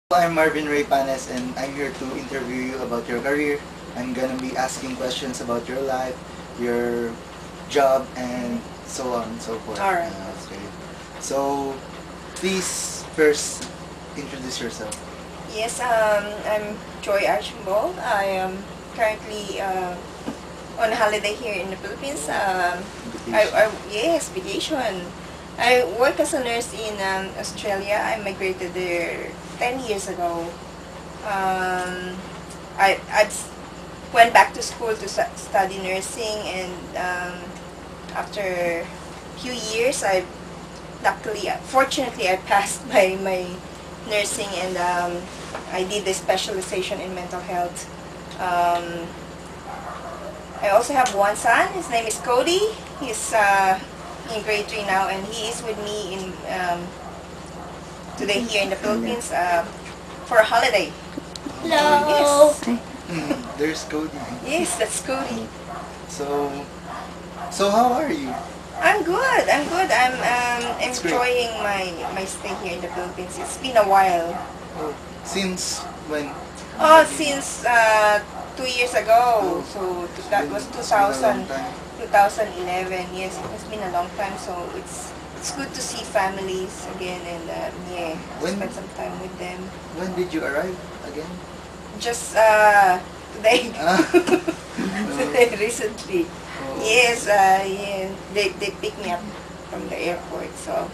I'm Marvin Panes and I'm here to interview you about your career. I'm gonna be asking questions about your life, your job, and so on and so forth. All right. Okay. So, please first introduce yourself. Yes, I'm Joy Archambault. I am currently on holiday here in the Philippines. Yes, vacation. I work as a nurse in Australia. I migrated there 10 years ago. I went back to school to study nursing, and after a few years, fortunately, I passed my nursing, and I did the specialization in mental health. I also have one son. His name is Cody. He's in grade 3 now, and he is with me in today here in the Philippines for a holiday. Hello. Yes. There's Cody. Yes, that's Cody. So, so how are you? I'm good. I'm good. I'm That's great. enjoying my stay here in the Philippines. It's been a while. Oh, since when? Oh, since 2 years ago. Oh, So it's that been- was it's been a 2000, long time. 2011. Yes, it has been a long time. So it's good to see families again, and yeah, When- spend some time with them. When did you arrive again? Just today. Ah. Today, recently. Oh. Yes, yeah. They picked me up from the airport. So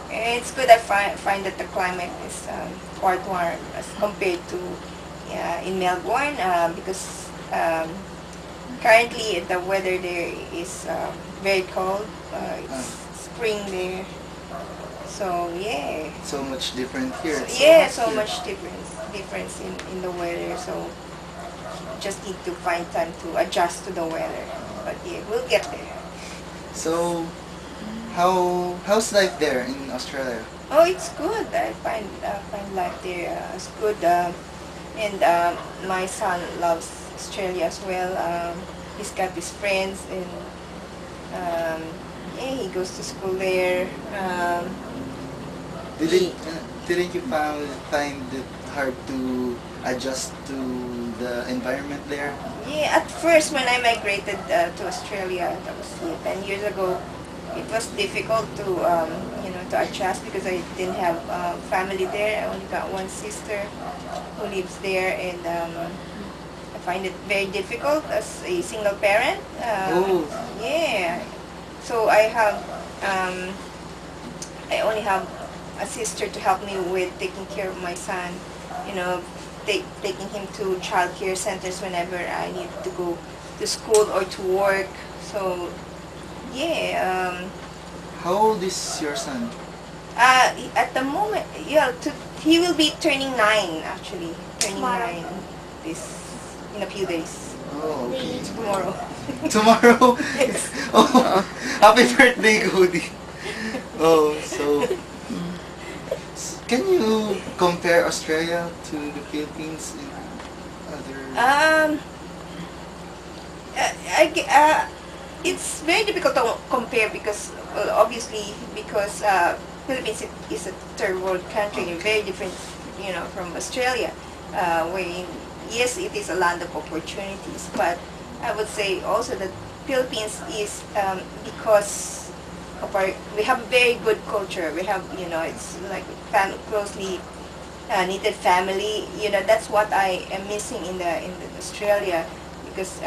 it's good. I find that the climate is quite warm as compared to in Melbourne, because currently the weather there is very cold. It's spring there. So yeah. So much different here. So, It's yeah, hot so here. much difference in the weather. So just need to find time to adjust to the weather. But yeah, we'll get there. So, how's life there in Australia? Oh, it's good. I find life there is good, and my son loves Australia as well. He's got his friends, and yeah, he goes to school there. Didn't you find it hard to adjust to the environment there? Yeah, at first when I migrated to Australia, that was 10 years ago, it was difficult to to adjust because I didn't have family there. I only got one sister who lives there, and I find it very difficult as a single parent. Oh. Yeah, so I only have a sister to help me with taking care of my son. You know, taking him to child care centers whenever I need to go to school or to work. So, yeah. How old is your son? At the moment, yeah, he will be turning 9 actually. Turning Tomorrow. 9 this in a few days. Oh, okay. Tomorrow. Tomorrow? Yes. Oh, happy birthday, Cody. Oh, so can you compare Australia to the Philippines in other? Um, it's very difficult to compare because, well, obviously, because Philippines is a third world country, very different, from Australia, wherein, yes, it is a land of opportunities, but I would say also that Philippines is, because of we have a very good culture. We have, it's like closely knitted family. That's what I am missing in the Australia, because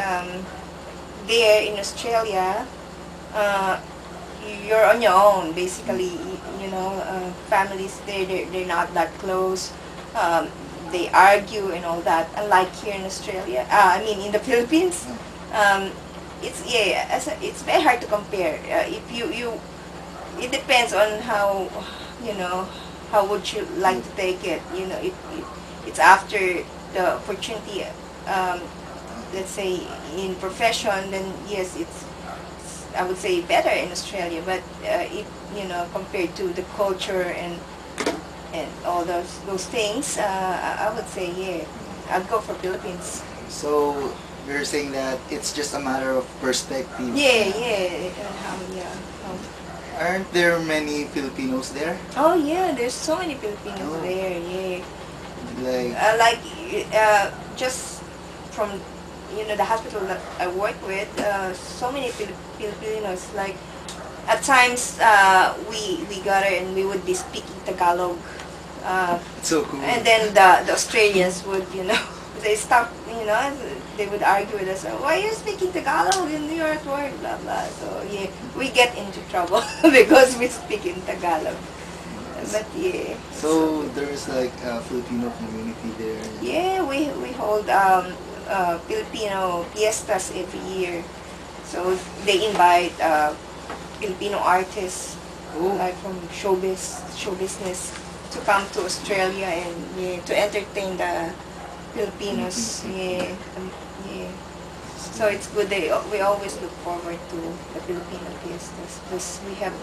there in Australia, you're on your own basically. Families there, they're not that close. They argue and all that. Unlike here in Australia, I mean in the Philippines, it's very hard to compare. If it depends on how would you like to take it. It's after the opportunity. Let's say in profession, then yes, it's I would say better in Australia. But compared to the culture and all those things, I would say yeah, I'd go for Philippines. So you're saying that it's just a matter of perspective. Yeah, yeah, yeah. Aren't there many Filipinos there? Oh yeah, there's so many Filipinos Oh. there. Yeah. Like, Just from the hospital that I work with, so many Filipinos. Like at times we gather and we would be speaking Tagalog, it's so cool. and then the Australians would they stop they would argue with us. Why are you speaking Tagalog and you're at work? Blah blah. So yeah, we get into trouble because we speak in Tagalog. But yeah. So there's like a Filipino community there. Yeah, we hold Filipino fiestas every year. So they invite Filipino artists Oh, like from show business to come to Australia and to entertain the Filipinos. Yeah, yeah. So it's good. We always look forward to the Filipino fiestas because we have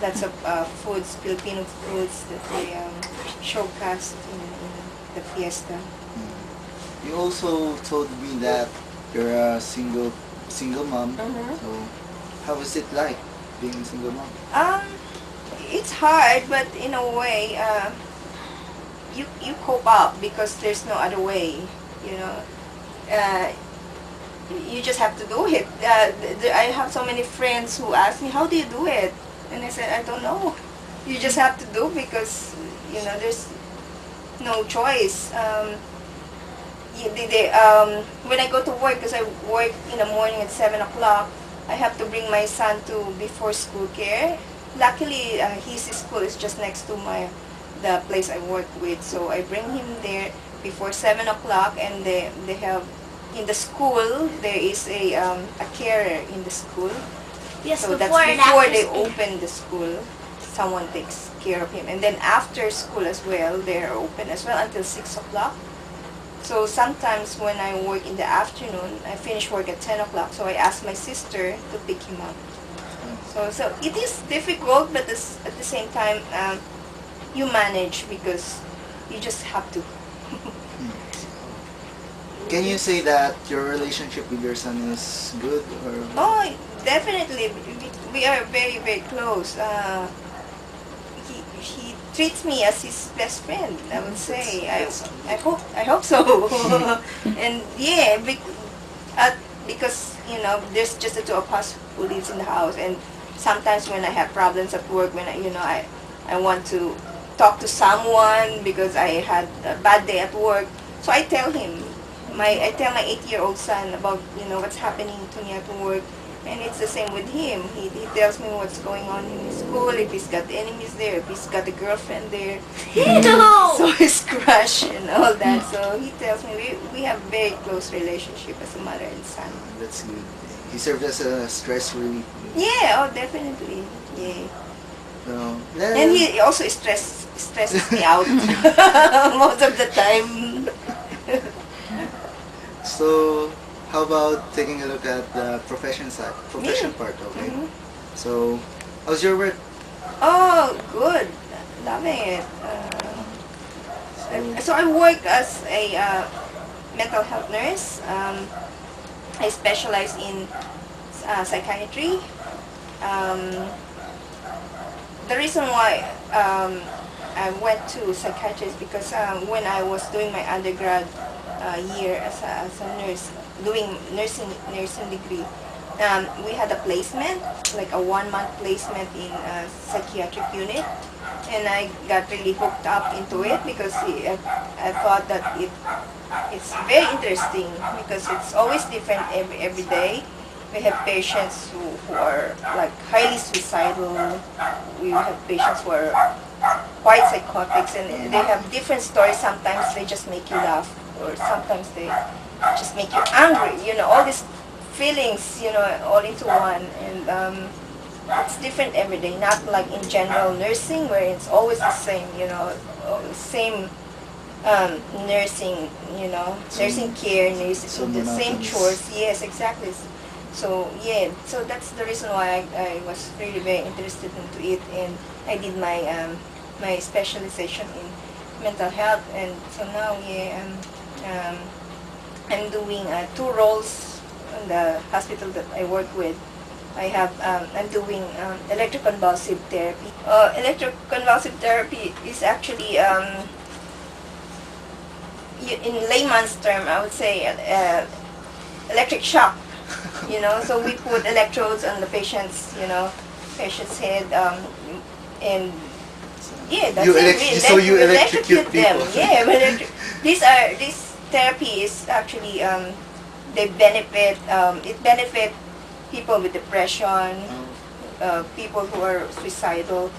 lots of foods, Filipino foods that they showcase in the fiesta. you also told me that you're a single mom. Mhm. So how is it like being a single mom? It's hard, but in a way, you cope up because there's no other way. You know, uh, you just have to do it. I have so many friends who ask me, "How do you do it?" And I said, "I don't know. You just have to do because there's no choice." When I go to work, because I work in the morning at 7 o'clock, I have to bring my son to before school care. Luckily, his school is just next to the place I work with, so I bring him there before 7 o'clock, and they have in the school there is a carer in the school. Yes, So that's before and before after they school. open the school. Someone takes care of him, and then after school as well, they're open as well until 6 o'clock. So sometimes when I work in the afternoon, I finish work at 10 o'clock, so I ask my sister to pick him up. So it is difficult, but at the same time, you manage because you just have to. Can you say that your relationship with your son is good or? Oh, definitely. We are very, very close. He treats me as his best friend, I would say. I hope so. And yeah, because there's just the two of us who lives in the house, and sometimes when I have problems at work, when I want to talk to someone because I had a bad day at work, so I tell him. I tell my 8-year-old son about what's happening to me at work, and it's the same with him. He tells me what's going on in his school, if he's got enemies there, if he's got a girlfriend there, so his crush and all that. So he tells me we have very close relationship as a mother and son. That's good. He served as a stress relief. Yeah, oh definitely. Yeah. So, And he also stresses me out most of the time. So, how about taking a look at the profession part, okay? Mhm. So, how's your work? Oh, good. Loving it. So I work as a mental health nurse. I specialize in psychiatry. The reason why I went to psychiatry is because when I was doing my undergrad year as a nurse, doing nursing degree, we had a placement, like a 1-month placement in a psychiatric unit, and I got really hooked up into it because I thought that it's very interesting because it's always different every day. We have patients who are like highly suicidal. We have patients who are quite psychotics, and they have different stories. Sometimes they just make you laugh, or sometimes they just make you angry. All these feelings, all into one. And it's different every day, not like in general nursing where it's always the same, same nursing, nursing care, the same chores. Yes, exactly. So yeah, so that's the reason why I was really very interested into it, and I did my specialization in mental health, and so now I'm doing 2 roles in the hospital that I work with. I'm doing electroconvulsive therapy. Electroconvulsive therapy is actually in layman's term, I would say electric shock. So we put electrodes on the patient's head, and yeah, that's You it. so you We electrocute them. people. Yeah, this therapy is actually they benefit. It benefit people with depression, people who are suicidal.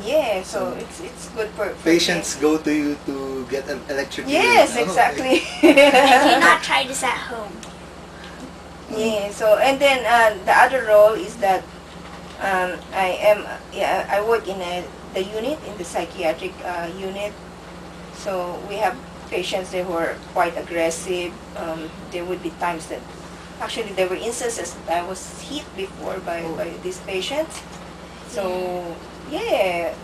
Yeah, so it's good for Patients go to you to get electrocuted. Yes, Oh, exactly. I did not try this at home. Yeah. So and then the other role is that I work in the unit, in the psychiatric unit. So we have patients there who are quite aggressive. There would be times that actually there were instances that I was hit before by these patients. So yeah,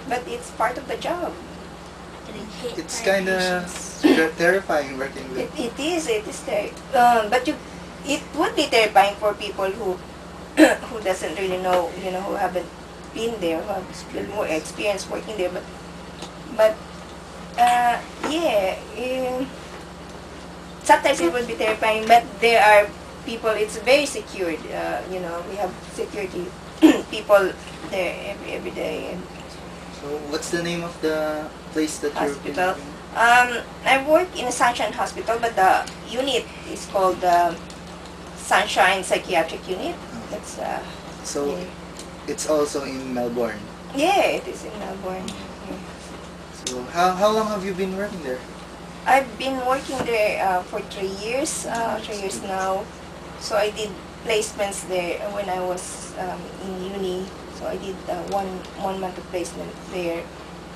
but it's part of the job. Getting hit It's by kind of patients. terrifying working with. It is but it would be terrifying for people who who doesn't really know, who haven't been there, who have been more experienced working there. But yeah, sometimes it would be terrifying. But there are people. It's very secured. We have security people there every day. And So what's the name of the place that you're hospital. in? I work in a Sunshine Hospital, but the unit is called the Sunshine Psychiatric Unit. That's So yeah. it's also in Melbourne. Yeah, it is in Melbourne. Yeah. So how long have you been working there? I've been working there for 3 years. 3 years now. So I did placements there when I was in uni. So I did 1 month of placement there,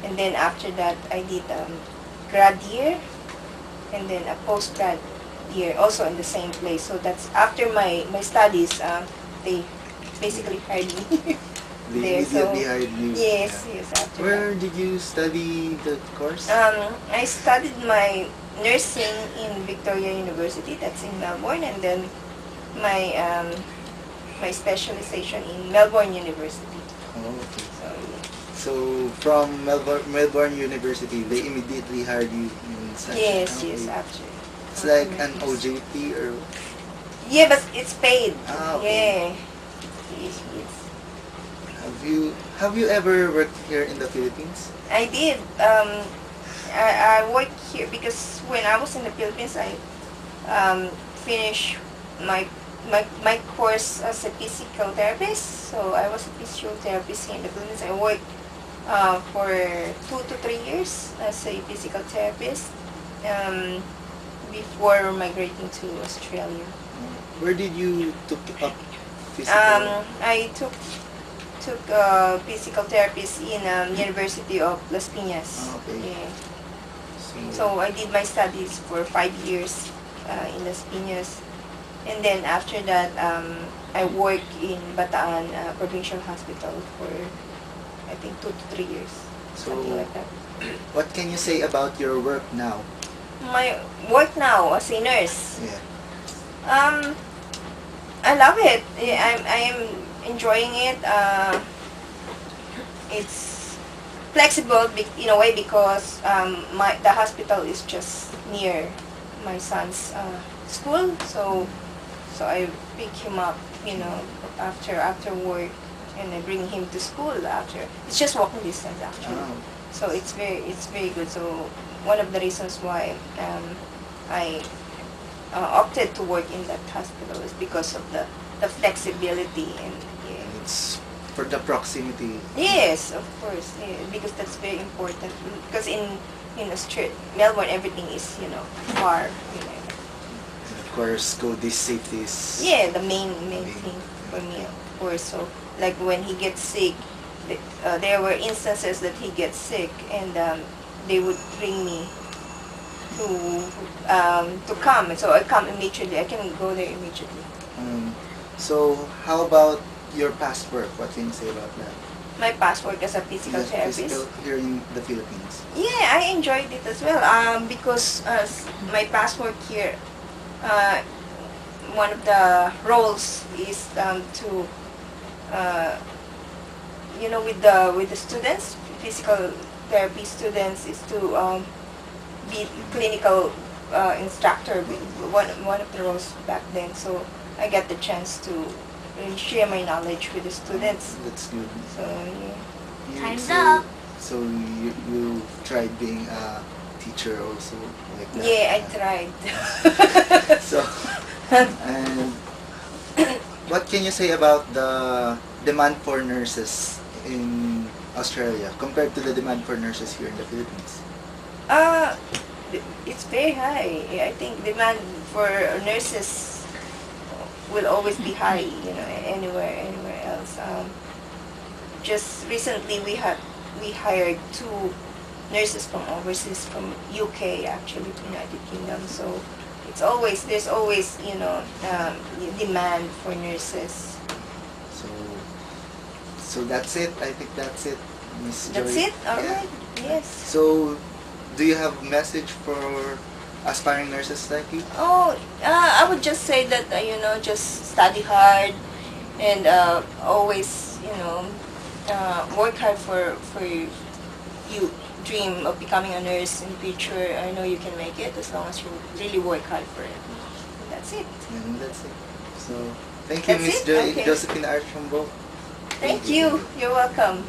and then after that I did grad year, and then a post grad year also in the same place. So that's after my studies. They basically hired me. They There, so- immediately hired you. Yes, Yeah. yes. After Where did you study the course? I studied my nursing in Victoria University. That's in Melbourne, and then my my specialization in Melbourne University. Oh, okay. So yeah. So from Melbourne University, they immediately hired you in Sunshine. Yes, Okay. yes. After. It's like after an my class. OJT or Yeah, but it's paid. okay. Yeah. Yes. Have you ever worked here in the Philippines? I did. I worked here because when I was in the Philippines, I finished my course as a physical therapist. So I was a physical therapist here in the Philippines. I worked for 2 to 3 years as a physical therapist before migrating to Australia. Where did you took up physical? I took physical therapist in University of Las Piñas. Okay. Yeah. So I did my studies for 5 years in Las Piñas, and then after that I worked in Bataan Provincial Hospital for I think 2 to 3 years, something like that. What can you say about your work now? My work now as a nurse, Yeah. I love it. I am enjoying it. It's flexible in a way because the hospital is just near my son's school, so I pick him up, after work, and I bring him to school after. It's just walking distance actually. Oh. So it's very good. So one of the reasons why I opted to work in that hospital is because of the flexibility and yeah. It's for the proximity. Yes, of course. Yeah, because that's very important. Because in Melbourne, everything is far. And of course, this safety is. Yeah, the main thing for me, of course. So like when he gets sick, there were instances that he gets sick, and they would bring me to come. So I come immediately. I can go there immediately. So how about your past work? What can you say about that? My past work as a physical Yes, therapist. physical here in the Philippines. Yeah, I enjoyed it as well. Because my past work here, one of the roles is to, with the students, physical therapy students, is to be clinical instructor, one of the roles back then. So I got the chance to really share my knowledge with the students. That's good. So yeah. Time's so, up. So you tried being a teacher also, like that? Yeah, I tried. So, and what can you say about the demand for nurses in Australia compared to the demand for nurses here in the Philippines? Uh, it's very high. I think demand for nurses will always be high, you know, anywhere else. Just recently we hired 2 nurses from overseas, from UK actually, to United Kingdom. So there's always, you know, demand for nurses. So, so that's it. I think that's it, Miss That's Joy. it. All Yeah. right. Yes. So, do you have a message for aspiring nurses like you? Oh, I would just say that you know, just study hard and always, you know, work hard for you dream of becoming a nurse in the future. I know you can make it as long as you really work hard for it. That's it. And that's it. So, thank you, That's Miss it? Okay. Josephine Archambault. Thank you. You're welcome.